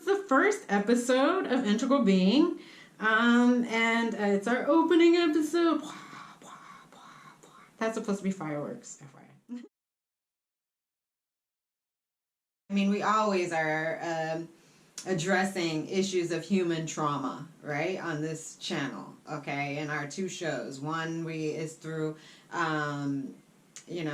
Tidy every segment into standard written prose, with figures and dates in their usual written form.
The first episode of Integral Being, and it's our opening episode. That's supposed to be fireworks, FYI. I mean, we always are addressing issues of human trauma, right, on this channel, okay, in our two shows. One is through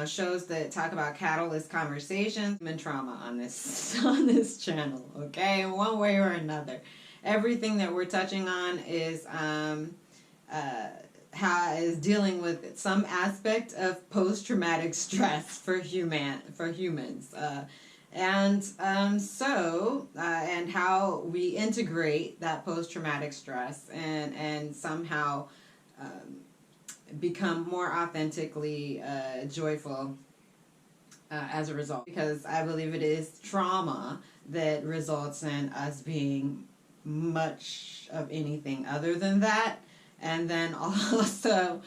shows that talk about catalyst conversations, human trauma on this channel, okay, in one way or another. Everything that we're touching on is dealing with some aspect of post-traumatic stress for humans, and how we integrate that post-traumatic stress and somehow become more authentically joyful as a result. Because I believe it is trauma that results in us being much of anything other than that. And then also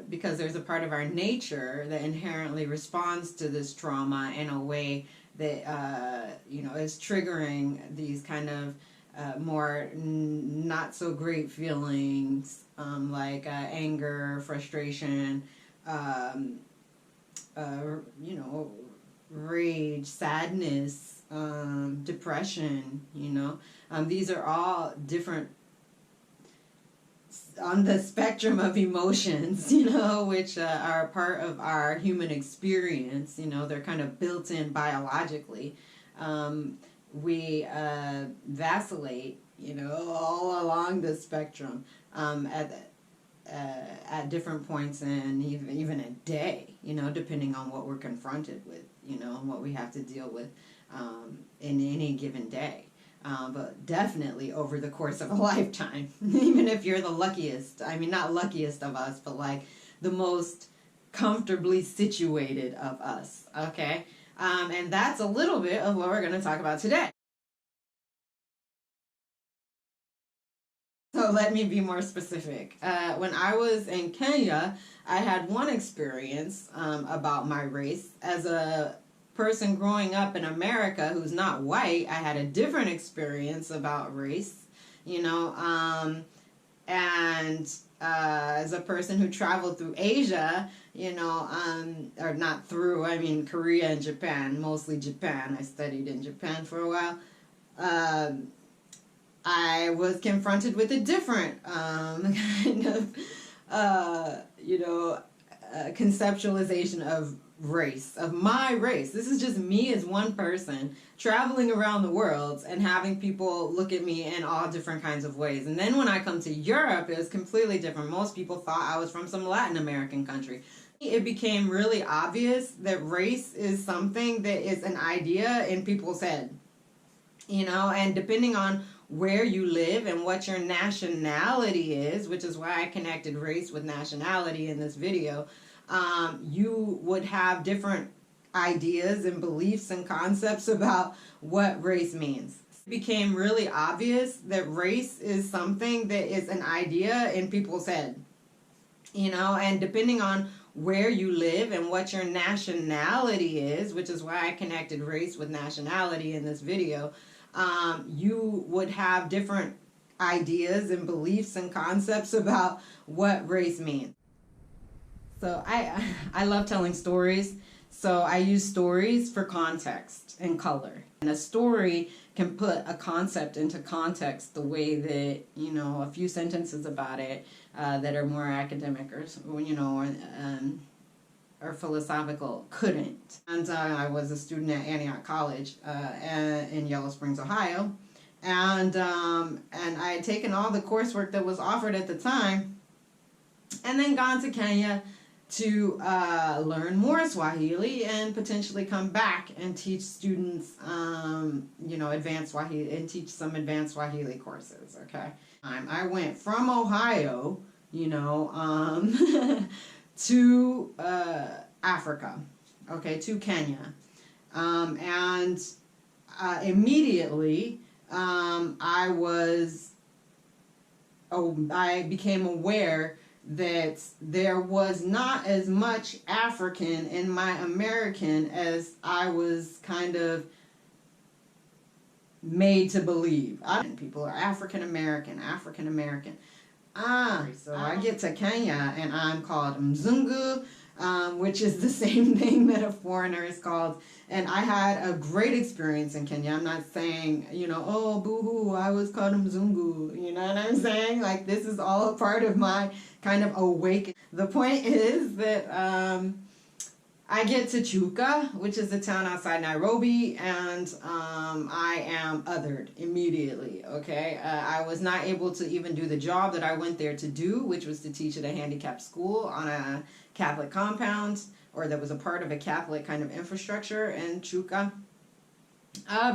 because there's a part of our nature that inherently responds to this trauma in a way that is triggering these kind of more not so great feelings, like anger, frustration, rage, sadness, depression. These are all different on the spectrum of emotions, which are a part of our human experience. They're kind of built in biologically. We vacillate, all along the spectrum at different points in even a day, depending on what we're confronted with, and what we have to deal with in any given day. But definitely over the course of a lifetime, even if you're the luckiest, not luckiest of us, but like the most comfortably situated of us, okay? And that's a little bit of what we're going to talk about today. So let me be more specific. When I was in Kenya, I had one experience about my race. As a person growing up in America who's not white, I had a different experience about race, and as a person who traveled through Asia, or not through, Korea and Japan, mostly Japan. I studied in Japan for a while. I was confronted with a different kind of, conceptualization of race, of my race. This is just me as one person traveling around the world and having people look at me in all different kinds of ways. And then when I come to Europe, it was completely different. Most people thought I was from some Latin American country. It became really obvious that race is something that is an idea in people's head, and depending on where you live and what your nationality is, which is why I connected race with nationality in this video, you would have different ideas and beliefs and concepts about what race means. It became really obvious that race is something that is an idea in people's head, and depending on where you live and what your nationality is, which is why I connected race with nationality in this video, you would have different ideas and beliefs and concepts about what race means. So I love telling stories, so I use stories for context and color. And a story can put a concept into context the way that, a few sentences about it that are more academic or philosophical couldn't. And I was a student at Antioch College in Yellow Springs, Ohio, and I had taken all the coursework that was offered at the time, and then gone to Kenya to learn more Swahili and potentially come back and teach students, advanced Swahili, and teach some advanced Swahili courses. Okay, I went from Ohio, to Africa, okay, to Kenya, and immediately I became aware that there was not as much African in my American as I was kind of made to believe. People are African American, African American. So I get to Kenya and I'm called Mzungu, which is the same thing that a foreigner is called. And I had a great experience in Kenya. I'm not saying, oh, boo-hoo, I was called Mzungu. You know what I'm saying? Like, this is all a part of my kind of awakening. The point is that I get to Chuka, which is a town outside Nairobi, and I am othered immediately, okay? I was not able to even do the job that I went there to do, which was to teach at a handicapped school on a Catholic compound, or that was a part of a Catholic kind of infrastructure in Chuka,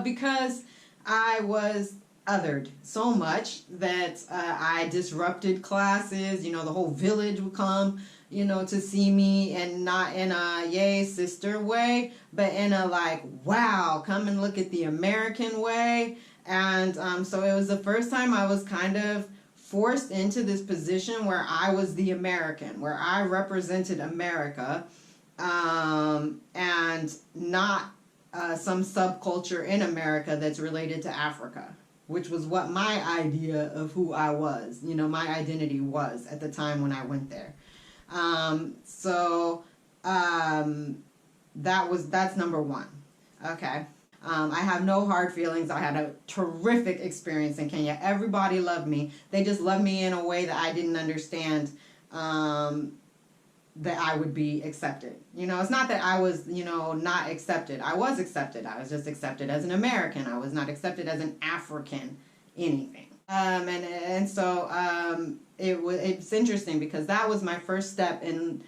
because I was othered so much that I disrupted classes. The whole village would come, to see me, and not in a yay sister way, but in a like, wow, come and look at the American way. And so it was the first time I was kind of forced into this position where I was the American, where I represented America, and not some subculture in America that's related to Africa, which was what my idea of who I was, my identity was at the time when I went there. That's number one. Okay. I have no hard feelings. I had a terrific experience in Kenya. Everybody loved me. They just loved me in a way that I didn't understand, that I would be accepted. It's not that I was, not accepted. I was accepted. I was just accepted as an American. I was not accepted as an African anything. It's interesting because that was my first step in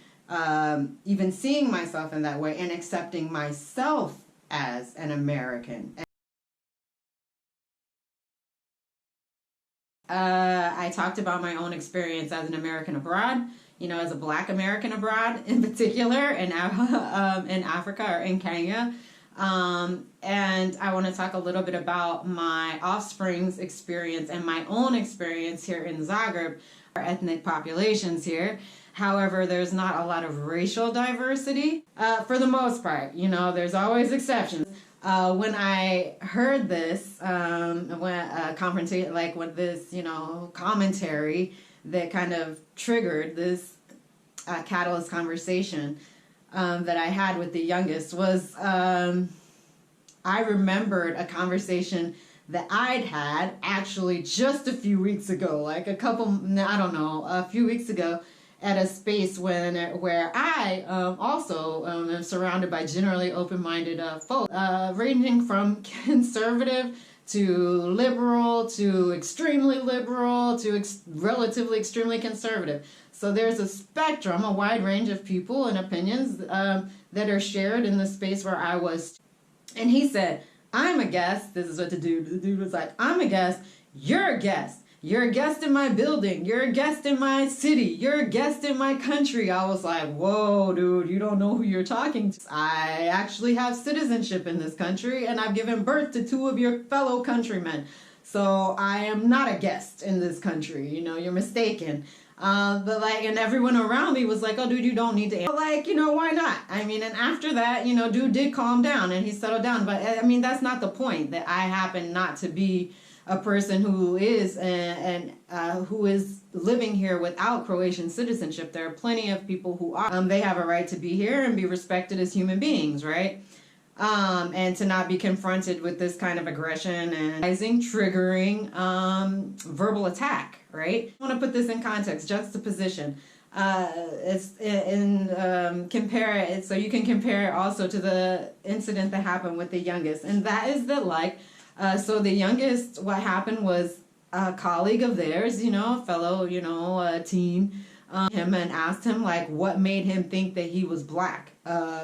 even seeing myself in that way and accepting myself as an American. I talked about my own experience as an American abroad, as a Black American abroad in particular, in Africa or in Kenya. And I want to talk a little bit about my offspring's experience and my own experience here in Zagreb. Our ethnic populations here. However, there's not a lot of racial diversity for the most part. There's always exceptions. When I heard this, commentary that kind of triggered this catalyst conversation that I had with the youngest was, I remembered a conversation that I'd had actually just a few weeks ago, a few weeks ago, at a space where I also am surrounded by generally open-minded folks, ranging from conservative to liberal to extremely liberal to relatively extremely conservative. So there's a spectrum, a wide range of people and opinions that are shared in the space where I was. And he said, I'm a guest. This is what the dude was like, I'm a guest. You're a guest. You're a guest in my building. You're a guest in my city. You're a guest in my country. I was like, whoa, dude, you don't know who you're talking to. I actually have citizenship in this country, and I've given birth to 2 of your fellow countrymen. So I am not a guest in this country. You're mistaken. And everyone around me was like, oh, dude, you don't need to. Why not? And after that, dude did calm down and he settled down. But that's not the point, that I happen not to be a person who is who is living here without Croatian citizenship. There are plenty of people who are. They have a right to be here and be respected as human beings, right? And to not be confronted with this kind of aggression and triggering verbal attack, right? I want to put this in context, juxtaposition. Compare it, so you can compare it also to the incident that happened with the youngest, and that is that so the youngest, what happened was a colleague of theirs, fellow, teen, him and asked him what made him think that he was Black,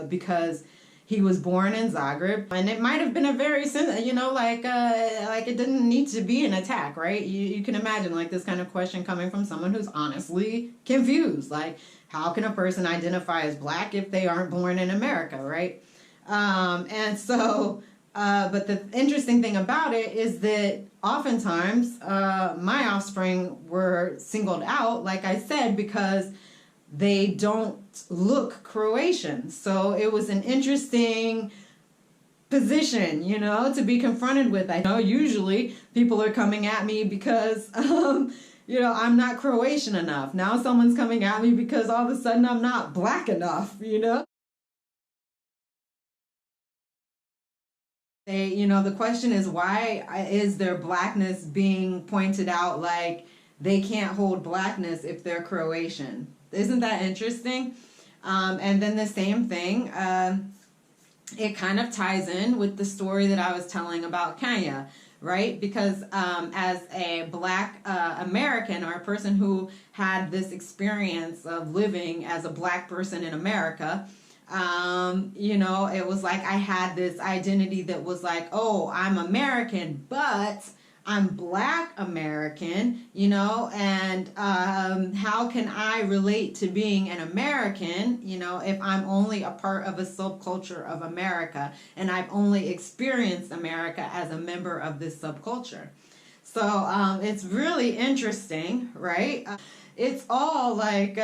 because he was born in Zagreb, and it might have been a very, it didn't need to be an attack, right? You can imagine this kind of question coming from someone who's honestly confused. How can a person identify as Black if they aren't born in America, right? But the interesting thing about it is that oftentimes my offspring were singled out, like I said, because they don't look Croatian. So it was an interesting position, you know, to be confronted with. I know usually people are coming at me because, you know, I'm not Croatian enough. Now someone's coming at me because all of a sudden I'm not black enough, you know? They, you know, the question is, why is their blackness being pointed out like they can't hold blackness if they're Croatian? Isn't that interesting? And then the same thing, it kind of ties in with the story that I was telling about Kenya, right? Because as a black American, or a person who had this experience of living as a black person in America, you know, it was like I had this identity that was like, oh, I'm American, but I'm black American, you know, and how can I relate to being an American, you know, if I'm only a part of a subculture of America and I've only experienced America as a member of this subculture. So it's really interesting, right? It's all like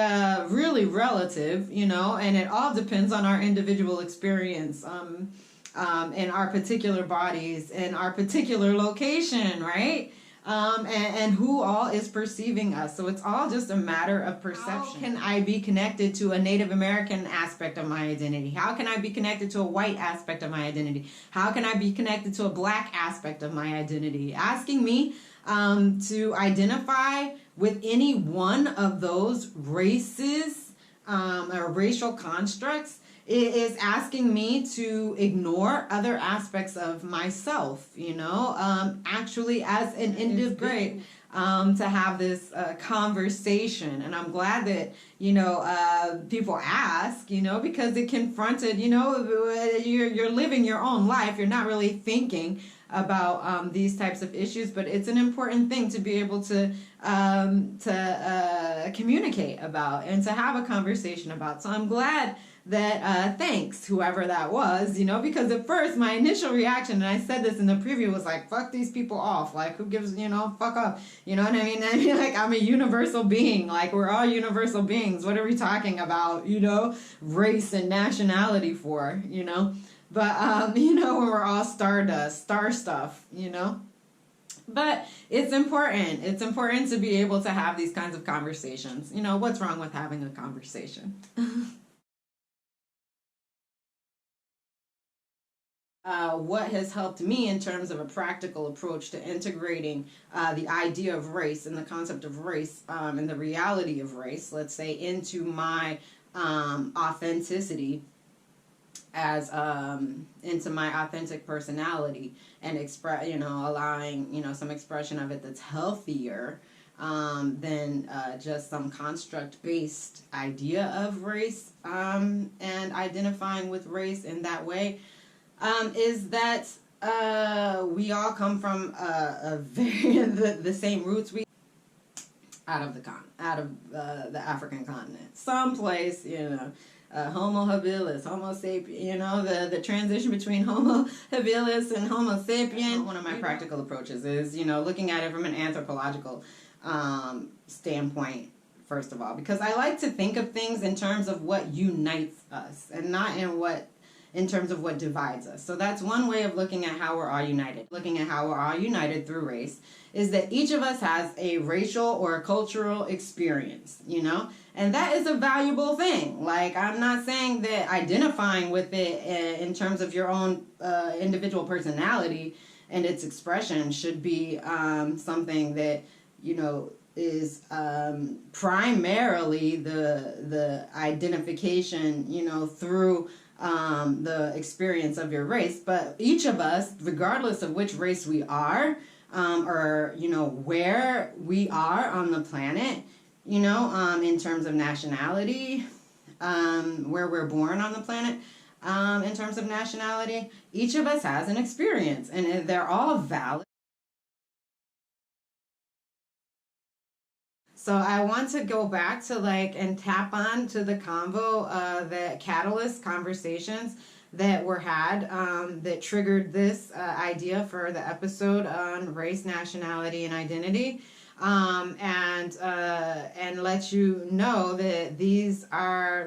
really relative, you know, and it all depends on our individual experience in our particular bodies, in our particular location, right? And who all is perceiving us. So it's all just a matter of perception. How can I be connected to a Native American aspect of my identity? How can I be connected to a white aspect of my identity? How can I be connected to a black aspect of my identity? Asking me to identify with any one of those races or racial constructs, it is asking me to ignore other aspects of myself, you know, actually as an individual, to have this conversation. And I'm glad that, you know, people ask, you know, because it confronted, you know, you're living your own life. You're not really thinking about these types of issues, but it's an important thing to be able to communicate about and to have a conversation about. So I'm glad that thanks whoever that was, you know, because at first my initial reaction, and I said this in the preview, was like, fuck these people off, like who gives, you know, fuck up, you know what I mean? I mean, like, I'm a universal being, like we're all universal beings. What are we talking about, you know, race and nationality for, you know? But you know, when we're all stardust, star stuff, you know. But it's important. It's important to be able to have these kinds of conversations. You know, what's wrong with having a conversation? What has helped me in terms of a practical approach to integrating the idea of race and the concept of race and the reality of race, let's say, into my authenticity as into my authentic personality, and express, you know, allowing, you know, some expression of it that's healthier than just some construct based idea of race, and identifying with race in that way, is that we all come from a very the same roots. We out of the African continent, someplace, you know. Homo habilis, Homo sapien, you know, the transition between Homo habilis and Homo sapien. One of my practical approaches is, you know, looking at it from an anthropological standpoint, first of all, because I like to think of things in terms of what unites us and not in terms of what divides us. So that's one way of looking at how we're all united. Looking at how we're all united through race is that each of us has a racial or a cultural experience, you know? And that is a valuable thing. Like, I'm not saying that identifying with it in terms of your own individual personality and its expression should be something that, you know, is primarily the identification, you know, through the experience of your race. But each of us, regardless of which race we are, or, you know, where we are on the planet, you know, in terms of nationality, where we're born on the planet, in terms of nationality, each of us has an experience, and they're all valid. So I want to go back to and tap on to the convo, the catalyst conversations that were had that triggered this idea for the episode on race, nationality, and identity. And let you know that these are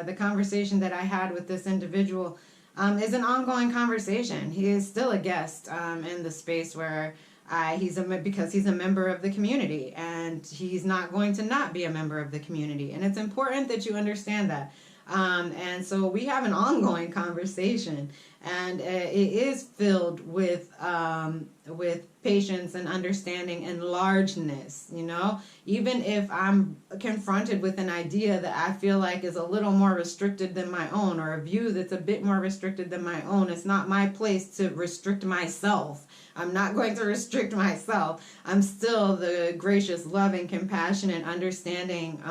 the conversation that I had with this individual is an ongoing conversation. He is still a guest in the space where because he's a member of the community, and he's not going to not be a member of the community. And it's important that you understand that. And so we have an ongoing conversation, and it is filled with patience and understanding and largeness. You know, even if I'm confronted with an idea that I feel like is a little more restricted than my own, or a view that's a bit more restricted than my own, it's not my place to restrict myself. I'm not going to restrict myself. I'm still the gracious, loving, compassionate, understanding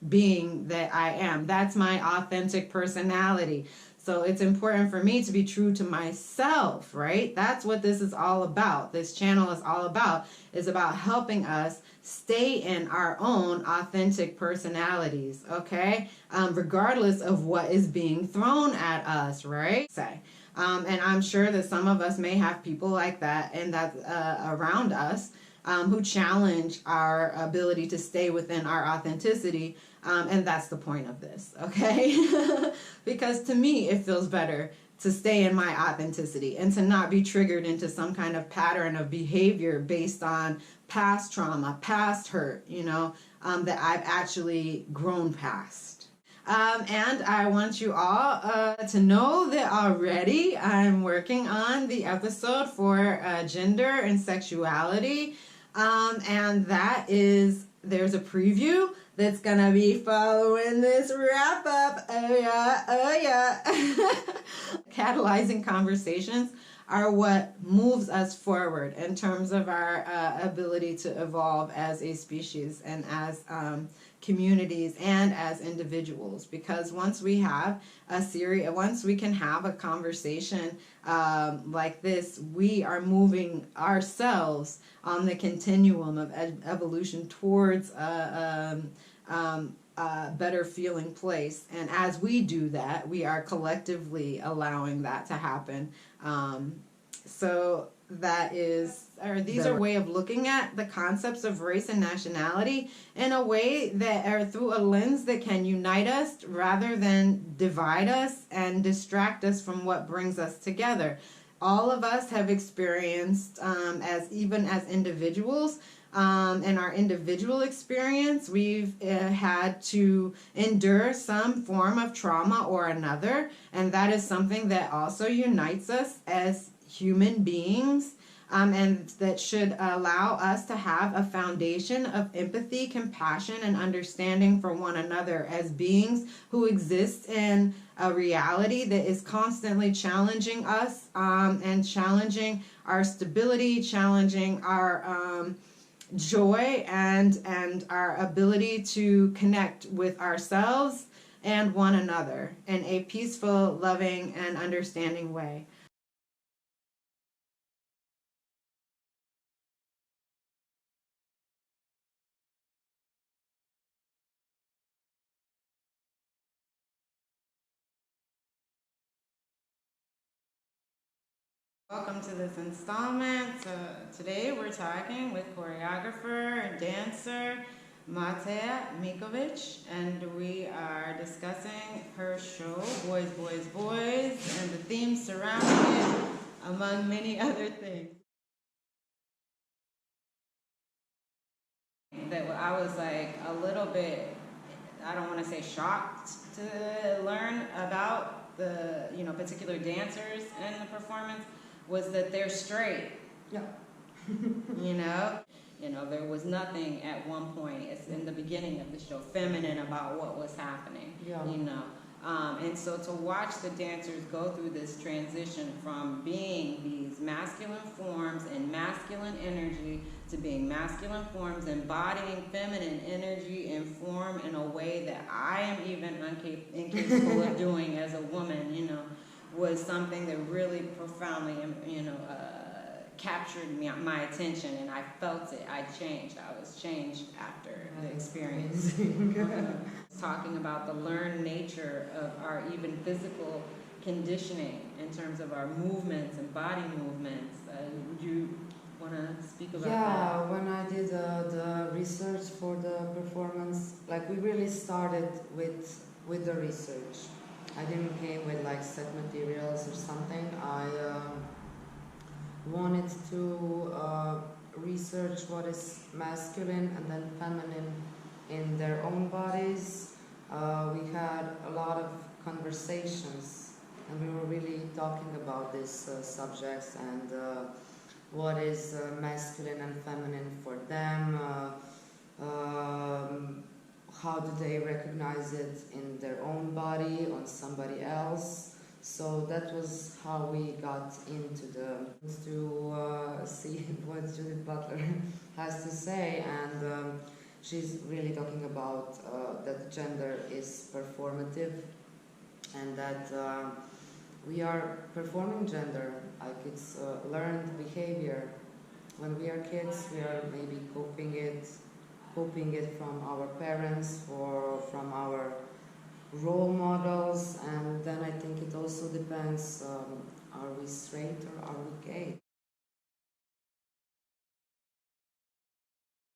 being that I am. That's my authentic personality. So it's important for me to be true to myself, right? That's what this is all about. This channel is all about, is about helping us stay in our own authentic personalities, okay? Regardless of what is being thrown at us, right? And I'm sure that some of us may have people like that and that around us who challenge our ability to stay within our authenticity. And that's the point of this, okay? Because to me, it feels better to stay in my authenticity and to not be triggered into some kind of pattern of behavior based on past trauma, past hurt, that I've actually grown past. And I want you all to know that already I'm working on the episode for gender and sexuality. And there's a preview that's gonna be following this wrap up. Oh yeah. Catalyzing conversations are what moves us forward in terms of our ability to evolve as a species and as communities and as individuals. Because once we have once we can have a conversation like this, we are moving ourselves on the continuum of evolution towards a better feeling place. And as we do that, we are collectively allowing that to happen. So these are a way of looking at the concepts of race and nationality in a way that are through a lens that can unite us rather than divide us and distract us from what brings us together. All of us have experienced, as individuals, in our individual experience, we've had to endure some form of trauma or another, and that is something that also unites us as human beings, and that should allow us to have a foundation of empathy, compassion, and understanding for one another as beings who exist in a reality that is constantly challenging us, and challenging our stability, challenging our joy, and our ability to connect with ourselves and one another in a peaceful, loving, and understanding way. Welcome to this installment. Today we're talking with choreographer and dancer Matea Mikovic, and we are discussing her show, Boys, Boys, Boys, and the themes surrounding it, among many other things. That I was like a little bit, I don't want to say shocked to learn about the particular dancers in the performance, was that they're straight. Yeah. There was nothing at one point, it's in the beginning of the show, feminine about what was happening. Yeah. And so to watch the dancers go through this transition from being these masculine forms and masculine energy to being masculine forms embodying feminine energy and form in a way that I am even incapable of doing as a woman, was something that really profoundly, captured my attention, and I felt it. I changed. I was changed after the experience. Talking about the learned nature of our even physical conditioning in terms of our movements and body movements. Would you want to speak about that? Yeah, when I did the research for the performance, like we really started with the research. I didn't came with like set materials or something. I wanted to research what is masculine and then feminine in their own bodies. We had a lot of conversations and we were really talking about these subjects and what is masculine and feminine for them, how do they recognize it in their own body, on somebody else. So that was how we got into to see what Judith Butler has to say, and she's really talking about that gender is performative and that we are performing gender, like it's learned behavior. When we are kids, we are maybe coping it from our parents or from our role models, and then I think it also depends, are we straight or are we gay?